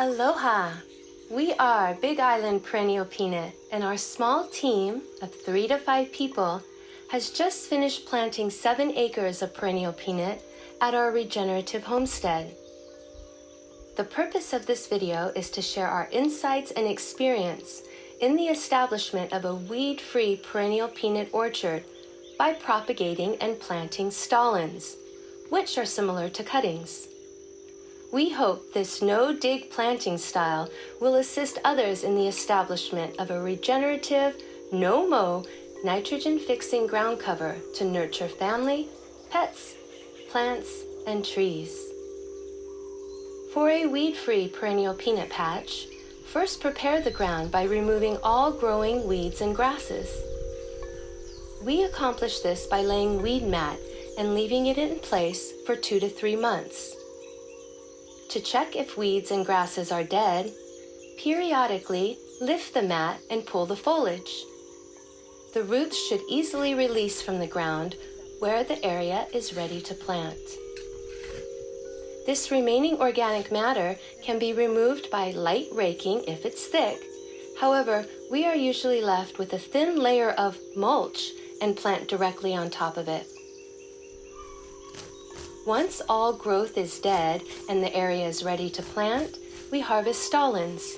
Aloha! We are Big Island Perennial Peanut, and our small team of 3 to 5 people has just finished planting 7 acres of perennial peanut at our regenerative homestead. The purpose of this video is to share our insights and experience in the establishment of a weed-free perennial peanut orchard by propagating and planting stolons, which are similar to cuttings. We hope this no-dig planting style will assist others in the establishment of a regenerative, no-mow, nitrogen-fixing ground cover to nurture family, pets, plants, and trees. For a weed-free perennial peanut patch, first prepare the ground by removing all growing weeds and grasses. We accomplish this by laying weed mat and leaving it in place for 2 to 3 months. To check if weeds and grasses are dead, periodically lift the mat and pull the foliage. The roots should easily release from the ground where the area is ready to plant. This remaining organic matter can be removed by light raking if it's thick. However, we are usually left with a thin layer of mulch and plant directly on top of it. Once all growth is dead and the area is ready to plant, we harvest stolons.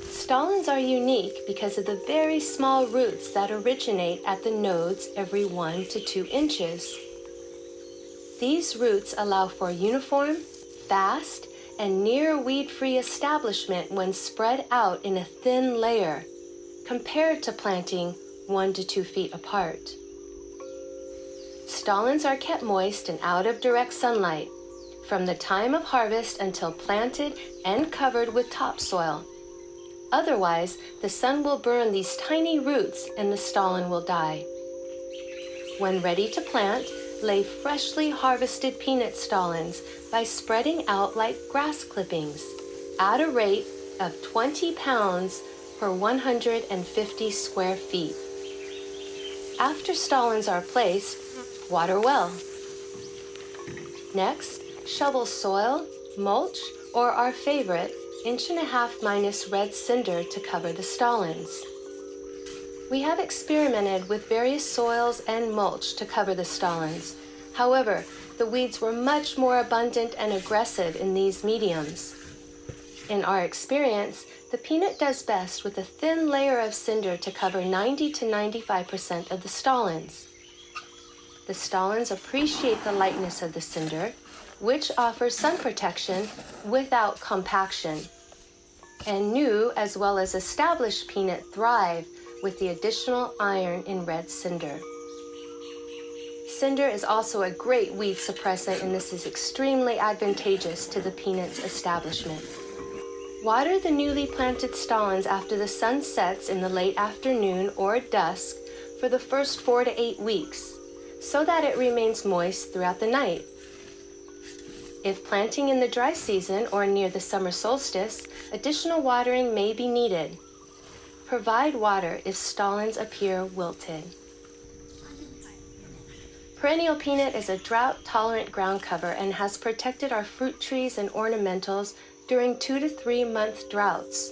Stolons are unique because of the very small roots that originate at the nodes every 1 to 2 inches. These roots allow for uniform, fast, and near weed-free establishment when spread out in a thin layer, compared to planting 1 to 2 feet apart. Stolons are kept moist and out of direct sunlight from the time of harvest until planted and covered with topsoil. Otherwise, the sun will burn these tiny roots and the stolon will die. When ready to plant, lay freshly harvested peanut stolons by spreading out like grass clippings at a rate of 20 pounds per 150 square feet. After stolons are placed, water well. Next, shovel soil, mulch, or our favorite, 1.5" red cinder to cover the stolons. We have experimented with various soils and mulch to cover the stolons. However, the weeds were much more abundant and aggressive in these mediums. In our experience, the peanut does best with a thin layer of cinder to cover 90 to 95% of the stolons. The stolons appreciate the lightness of the cinder, which offers sun protection without compaction. And new as well as established peanut thrive with the additional iron in red cinder. Cinder is also a great weed suppressant, and this is extremely advantageous to the peanut's establishment. Water the newly planted stolons after the sun sets in the late afternoon or dusk for the first 4 to 8 weeks, so that it remains moist throughout the night. If planting in the dry season or near the summer solstice, additional watering may be needed. Provide water if stolons appear wilted. Perennial peanut is a drought-tolerant ground cover and has protected our fruit trees and ornamentals during 2 to 3 month droughts.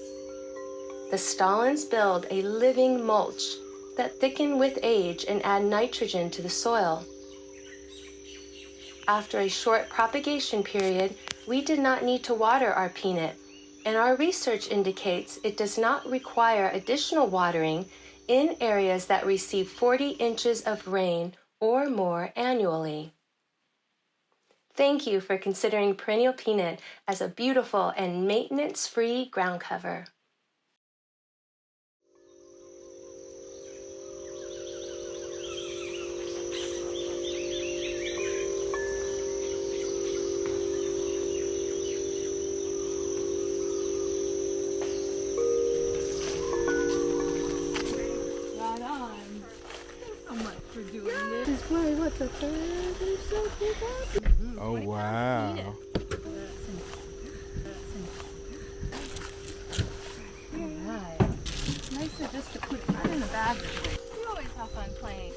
The stolons build a living mulch that thicken with age and add nitrogen to the soil. After a short propagation period, we did not need to water our peanut, and our research indicates it does not require additional watering in areas that receive 40 inches of rain or more annually. Thank you for considering perennial peanut as a beautiful and maintenance-free ground cover. The third or so. Oh wow. Alright. Nicer just to put it in a bag. You always have fun playing.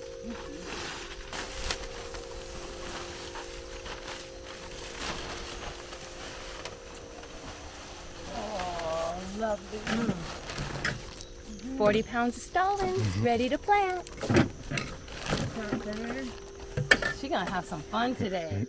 Lovely. 40 pounds of stolons, ready to plant. She's gonna have some fun today.